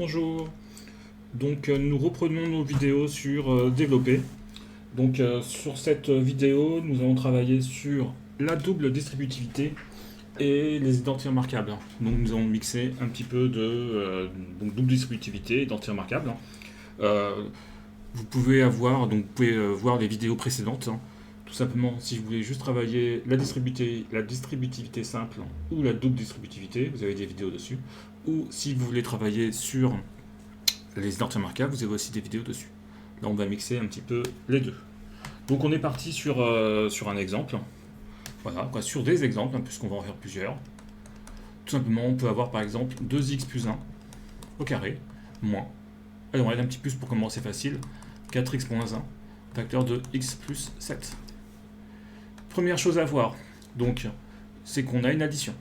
Bonjour. Donc nous reprenons nos vidéos sur développer. Donc sur cette vidéo, nous allons travailler sur la double distributivité et les identités remarquables. Donc nous allons mixer un petit peu de donc double distributivité et identités remarquables. Euh, vous pouvez voir les vidéos précédentes. Tout simplement, si vous voulez juste travailler la distributivité simple ou la double distributivité, vous avez des vidéos dessus. Ou si vous voulez travailler sur les identités remarquables, vous avez aussi des vidéos dessus. Là, on va mixer un petit peu les deux. Donc, on est parti sur un exemple. Voilà, sur des exemples, puisqu'on va en faire plusieurs. Tout simplement, on peut avoir par exemple 2x plus 1 au carré, moins. Allez, on va aller un petit plus pour commencer facile. 4x moins 1, facteur de x plus 7. Première chose à voir, donc, c'est qu'on a une addition.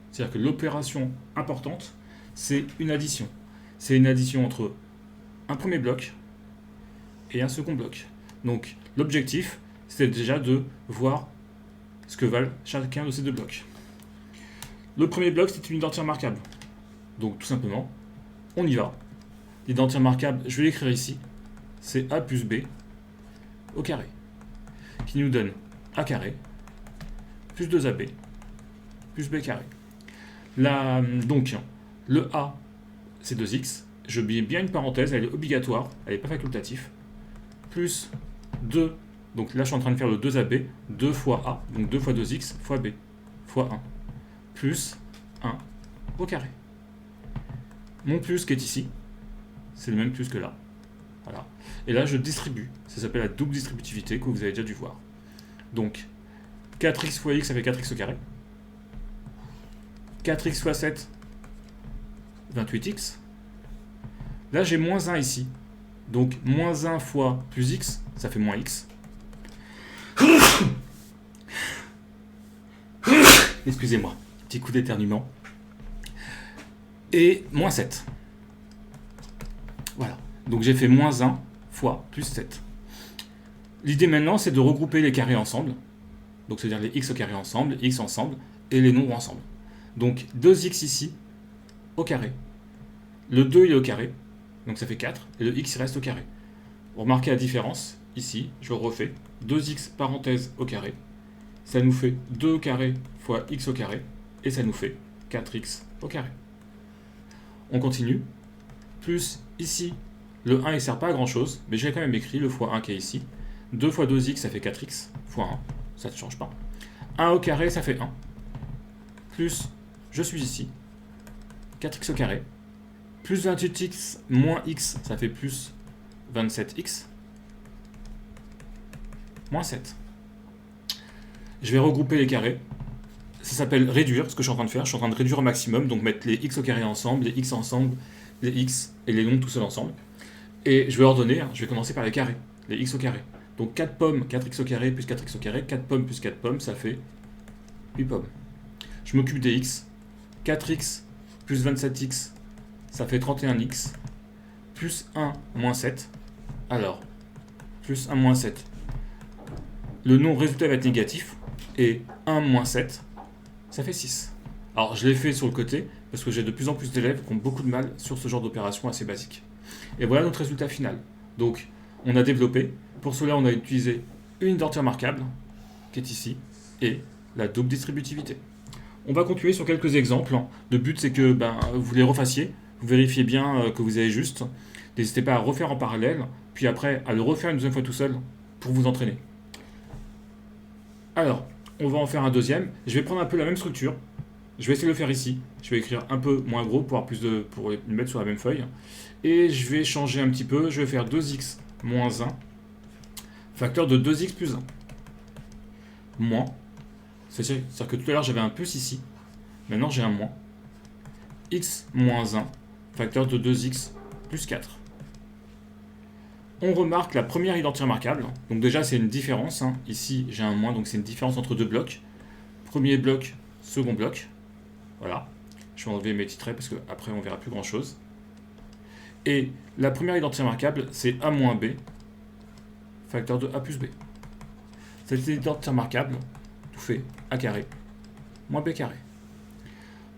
C'est-à-dire que l'opération importante, c'est une addition. C'est une addition entre un premier bloc et un second bloc. Donc, l'objectif, c'est déjà de voir ce que valent chacun de ces deux blocs. Le premier bloc, c'est une identité remarquable. Donc, tout simplement, on y va. L'identité remarquable, je vais l'écrire ici, c'est a plus b au carré, qui nous donne a carré plus 2ab plus b carré. Donc, le a, c'est 2x. Je mets bien une parenthèse, elle est obligatoire, elle n'est pas facultative. Plus 2, donc là je suis en train de faire le 2ab, 2 fois a, donc 2 fois 2x fois b, fois 1. Plus 1 au carré. Mon plus qui est ici, c'est le même plus que là. Voilà. Et là je distribue, ça s'appelle la double distributivité que vous avez déjà dû voir. Donc, 4x fois x, ça fait 4x au carré. 4x fois 7, 28x. Là, j'ai moins 1 ici. Donc, moins 1 fois plus x, ça fait moins x. Excusez-moi, petit coup d'éternuement. Et moins 7. Voilà. Donc, j'ai fait moins 1 fois plus 7. L'idée maintenant, c'est de regrouper les carrés ensemble. Donc, c'est-à-dire les x au carré ensemble, les x ensemble, et les nombres ensemble. Donc, 2x ici, au carré. Le 2, il est au carré. Donc, ça fait 4. Et le x, il reste au carré. Vous remarquez la différence. Ici, je refais. 2x, parenthèse, au carré. Ça nous fait 2 au carré fois x au carré. Et ça nous fait 4x au carré. On continue. Plus, ici, le 1, il ne sert pas à grand-chose. Mais j'ai quand même écrit le fois 1 qui est ici. 2 fois 2x, ça fait 4x fois 1. Ça ne change pas. 1 au carré, ça fait 1. Plus, je suis ici. 4x au carré. Plus 28x moins x, ça fait plus 27x. Moins 7. Je vais regrouper les carrés. Ça s'appelle réduire, ce que je suis en train de faire. Je suis en train de réduire au maximum, donc mettre les x au carré ensemble, les x ensemble, les x et les nombres tout seuls ensemble. Et je vais ordonner, je vais commencer par les carrés, les x au carré. Donc 4 pommes, 4x au carré plus 4x au carré, 4 pommes plus 4 pommes, ça fait 8 pommes. Je m'occupe des x. 4x plus 27x, ça fait 31x. Plus 1 moins 7. Alors, plus 1 moins 7. Le nom résultat va être négatif. Et 1 moins 7, ça fait 6. Alors, je l'ai fait sur le côté, parce que j'ai de plus en plus d'élèves qui ont beaucoup de mal sur ce genre d'opération assez basique. Et voilà notre résultat final. Donc, on a développé. Pour cela, on a utilisé une identité remarquable, qui est ici, et la double distributivité. On va continuer sur quelques exemples. Le but, c'est que vous les refassiez, vous vérifiez bien que vous avez juste. N'hésitez pas à refaire en parallèle, puis après à le refaire une deuxième fois tout seul pour vous entraîner. Alors, on va en faire un deuxième. Je vais prendre un peu la même structure. Je vais essayer de le faire ici. Je vais écrire un peu moins gros pour le mettre sur la même feuille. Et je vais changer un petit peu. Je vais faire 2x moins 1, facteur de 2x plus 1. Moins. C'est-à-dire que tout à l'heure j'avais un plus ici. Maintenant j'ai un moins. X moins 1, facteur de 2x plus 4. On remarque la première identité remarquable. Donc déjà c'est une différence. Ici j'ai un moins, donc c'est une différence entre deux blocs. Premier bloc, second bloc. Voilà. Je vais enlever mes petits traits parce qu'après on verra plus grand chose. Et la première identité remarquable c'est a moins b, facteur de a plus b. Cette identité remarquable tout fait a carré moins b carré.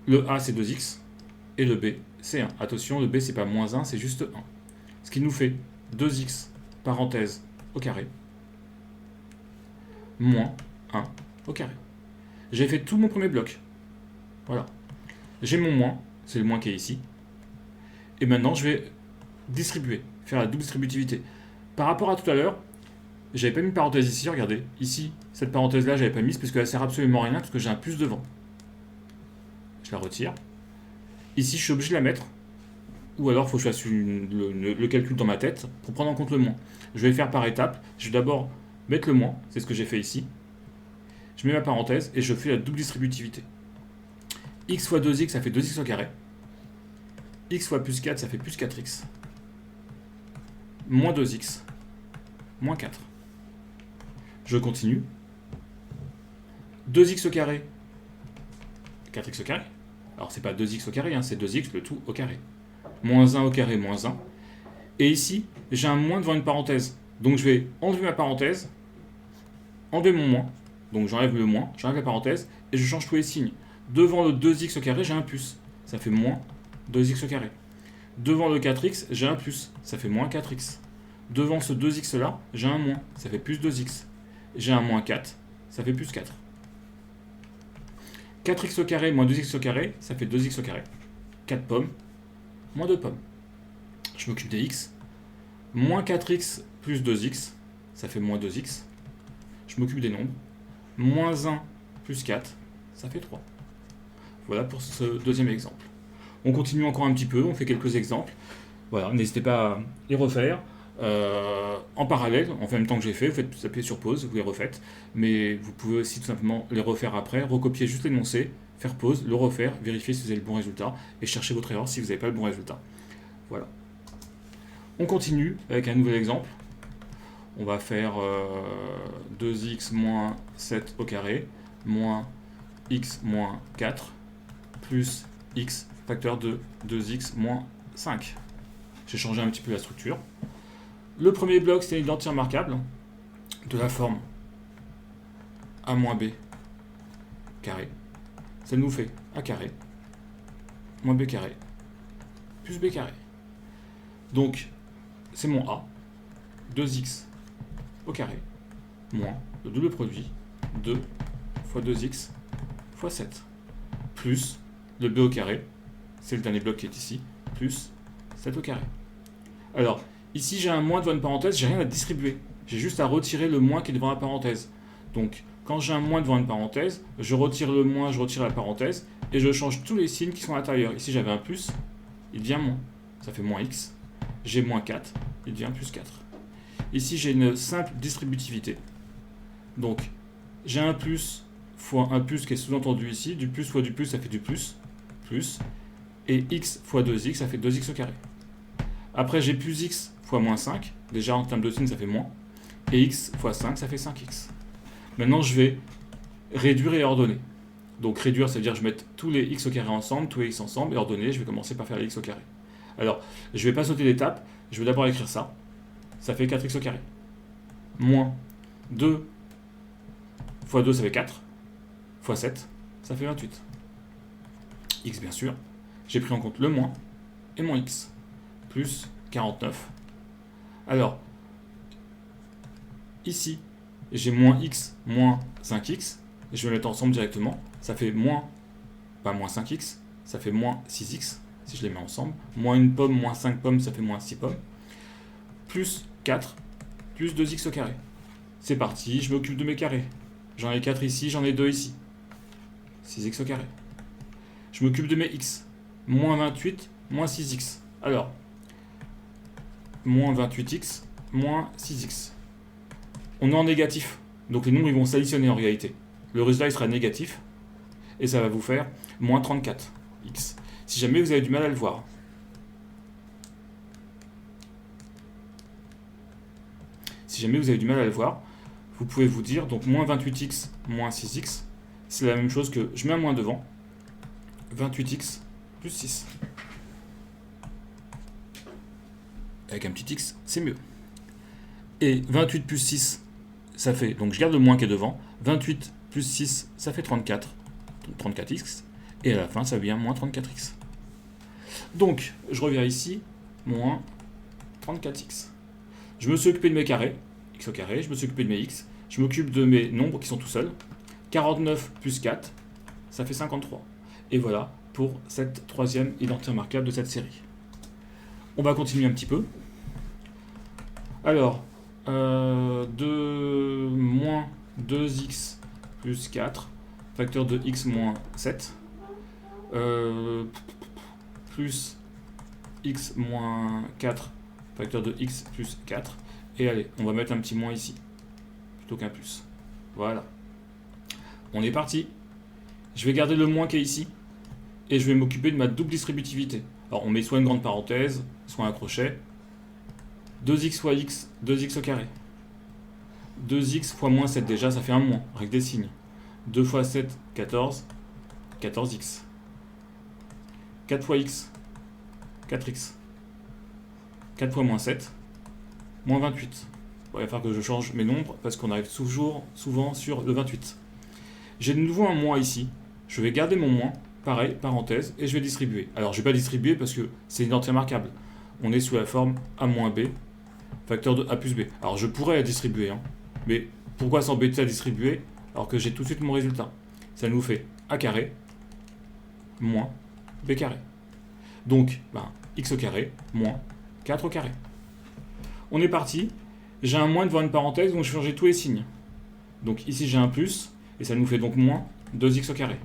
Le a c'est 2x et le b c'est 1. Attention, le b, c'est pas moins 1, c'est juste 1. Ce qui nous fait 2x, parenthèse, au carré, moins 1 au carré. J'ai fait tout mon premier bloc. Voilà. J'ai mon moins, c'est le moins qui est ici. Et maintenant, je vais distribuer, faire la double distributivité. Par rapport à tout à l'heure, j'avais pas mis une parenthèse ici, regardez. Ici, cette parenthèse-là, j'avais pas mise parce qu'elle sert absolument à rien, parce que j'ai un plus devant. Je la retire. Ici, je suis obligé de la mettre. Ou alors, il faut que je fasse le calcul dans ma tête pour prendre en compte le moins. Je vais faire par étapes. Je vais d'abord mettre le moins, c'est ce que j'ai fait ici. Je mets ma parenthèse et je fais la double distributivité. X fois 2x, ça fait 2x au carré. X fois plus 4, ça fait plus 4x. Moins 2x. Moins 4. Je continue. 2x au carré. 4x au carré. Alors, c'est pas 2x au carré, hein, c'est 2x le tout au carré. Moins 1 au carré, moins 1. Et ici, j'ai un moins devant une parenthèse. Donc, je vais enlever ma parenthèse, enlever mon moins. Donc, j'enlève le moins, j'enlève la parenthèse, et je change tous les signes. Devant le 2x au carré, j'ai un plus. Ça fait moins 2x au carré. Devant le 4x, j'ai un plus. Ça fait moins 4x. Devant ce 2x là, j'ai un moins. Ça fait plus 2x. J'ai un moins 4. Ça fait plus 4. 4x au carré moins 2x au carré, ça fait 2x au carré. 4 pommes, moins 2 pommes. Je m'occupe des x. Moins 4x plus 2x, ça fait moins 2x. Je m'occupe des nombres. Moins 1 plus 4, ça fait 3. Voilà pour ce deuxième exemple. On continue encore un petit peu, on fait quelques exemples. Voilà, n'hésitez pas à les refaire. En parallèle, en même temps que j'ai fait, vous appuyez sur pause, vous les refaites, mais vous pouvez aussi tout simplement les refaire après, recopier juste l'énoncé, faire pause, le refaire, vérifier si vous avez le bon résultat, et chercher votre erreur si vous n'avez pas le bon résultat. Voilà. On continue avec un nouvel exemple. On va faire 2x moins 7 au carré, moins x moins 4, plus x facteur de 2x moins 5. J'ai changé un petit peu la structure. Le premier bloc, c'est une identité remarquable de la forme a moins b carré. Ça nous fait a carré moins b carré plus b carré. Donc, c'est mon a, 2x au carré, moins le double produit, 2 fois 2x fois 7, plus le b au carré, c'est le dernier bloc qui est ici, plus 7 au carré. Alors, ici, j'ai un moins devant une parenthèse, j'ai rien à distribuer. J'ai juste à retirer le moins qui est devant la parenthèse. Donc, quand j'ai un moins devant une parenthèse, je retire le moins, je retire la parenthèse, et je change tous les signes qui sont à l'intérieur. Ici, j'avais un plus, il devient moins. Ça fait moins x. J'ai moins 4, il devient plus 4. Ici, j'ai une simple distributivité. Donc, j'ai un plus fois un plus qui est sous-entendu ici. Du plus fois du plus, ça fait du plus. Plus. Et x fois 2x, ça fait 2x au carré. Après, j'ai plus x fois moins 5. Déjà, en termes de signes, ça fait moins. Et x fois 5, ça fait 5x. Maintenant, je vais réduire et ordonner. Donc, réduire, ça veut dire que je mets tous les x au carré ensemble, tous les x ensemble, et ordonner, je vais commencer par faire les x au carré. Alors, je ne vais pas sauter l'étape. Je vais d'abord écrire ça. Ça fait 4x au carré. Moins 2 fois 2, ça fait 4. Fois 7, ça fait 28. X, bien sûr. J'ai pris en compte le moins et mon x. Plus 49. Alors, ici, j'ai moins x moins 5x. Je vais les mettre ensemble directement. Ça fait moins, pas moins 5x, ça fait moins 6x, si je les mets ensemble. Moins une pomme, moins 5 pommes, ça fait moins 6 pommes. Plus 4, plus 2x au carré. C'est parti, je m'occupe de mes carrés. J'en ai 4 ici, j'en ai 2 ici. 6x au carré. Je m'occupe de mes x. Moins 28, moins 6x. Alors, moins 28x, moins 6x. On est en négatif. Donc les nombres ils vont s'additionner en réalité. Le résultat il sera négatif. Et ça va vous faire moins 34x. Si jamais vous avez du mal à le voir. Si jamais vous avez du mal à le voir, vous pouvez vous dire, donc moins 28x, moins 6x, c'est la même chose que, je mets un moins devant, 28x plus 6. Avec un petit x, c'est mieux. Et 28 plus 6, ça fait, donc je garde le moins qui est devant, 28 plus 6, ça fait 34, donc 34x, et à la fin, ça devient moins 34x. Donc, je reviens ici, moins 34x. Je me suis occupé de mes carrés, x au carré, je me suis occupé de mes x, je m'occupe de mes nombres qui sont tout seuls. 49 plus 4, ça fait 53. Et voilà pour cette troisième identité remarquable de cette série. On va continuer un petit peu. Alors, moins 2x plus 4, facteur de x moins 7, plus x moins 4, facteur de x plus 4. Et allez, on va mettre un petit moins ici, plutôt qu'un plus. Voilà. On est parti. Je vais garder le moins qui est ici, et je vais m'occuper de ma double distributivité. Alors on met soit une grande parenthèse, soit un crochet. 2x fois x, 2x au carré. 2x fois moins 7, déjà ça fait un moins, avec des signes. 2 fois 7, 14, 14x. 4 fois x, 4x. 4 fois moins 7, moins 28. Bon, il va falloir que je change mes nombres, parce qu'on arrive souvent sur le 28. J'ai de nouveau un moins ici. Je vais garder mon moins, pareil, parenthèse, et je vais distribuer. Alors je ne vais pas distribuer parce que c'est une identité remarquable. On est sous la forme a moins b, facteur de a plus b. Alors je pourrais la distribuer, hein, mais pourquoi s'embêter à distribuer alors que j'ai tout de suite mon résultat? Ça nous fait a carré moins b carré. Donc x au carré moins 4 au carré. On est parti. J'ai un moins devant une parenthèse, donc je vais changer tous les signes. Donc ici j'ai un plus, et ça nous fait donc moins 2x au carré.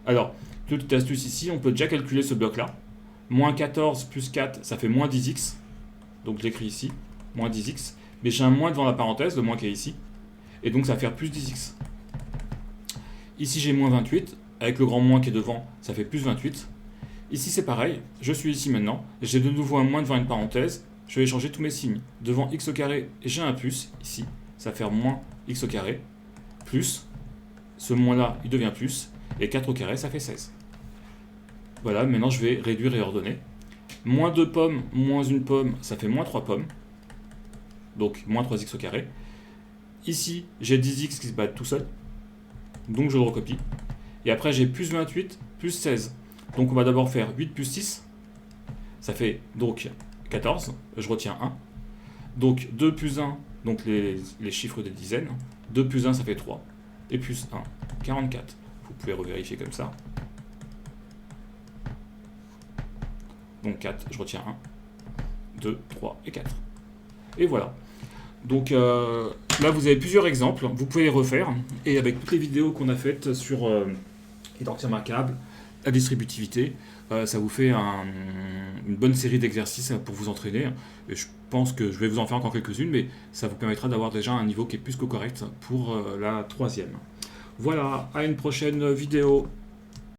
Alors, petite astuce ici, on peut déjà calculer ce bloc-là. Moins 14 plus 4, ça fait moins 10x. Donc je l'écris ici, moins 10x. Mais j'ai un moins devant la parenthèse, le moins qui est ici. Et donc ça va faire plus 10x. Ici j'ai moins 28, avec le grand moins qui est devant, ça fait plus 28. Ici c'est pareil, je suis ici maintenant, j'ai de nouveau un moins devant une parenthèse, je vais changer tous mes signes. Devant x au carré, j'ai un plus, ici, ça va faire moins x au carré, plus, ce moins là, il devient plus, et 4 au carré, ça fait 16. Voilà, maintenant je vais réduire et ordonner. Moins 2 pommes, moins une pomme, ça fait moins 3 pommes, donc moins 3x au carré. Ici, j'ai 10x qui se battent tout seul, donc je le recopie. Et après, j'ai plus 28, plus 16. Donc on va d'abord faire 8 plus 6, ça fait donc 14, je retiens 1. Donc 2 plus 1, donc les chiffres des dizaines. 2 plus 1, ça fait 3. Et plus 1, 44. Vous pouvez revérifier comme ça. Donc 4, je retiens 1, 2, 3 et 4. Et voilà. Donc là, vous avez plusieurs exemples. Vous pouvez les refaire. Et avec toutes les vidéos qu'on a faites sur identité remarquable, la distributivité, ça vous fait une bonne série d'exercices pour vous entraîner. Et je pense que je vais vous en faire encore quelques-unes, mais ça vous permettra d'avoir déjà un niveau qui est plus que correct pour la troisième. Voilà, à une prochaine vidéo.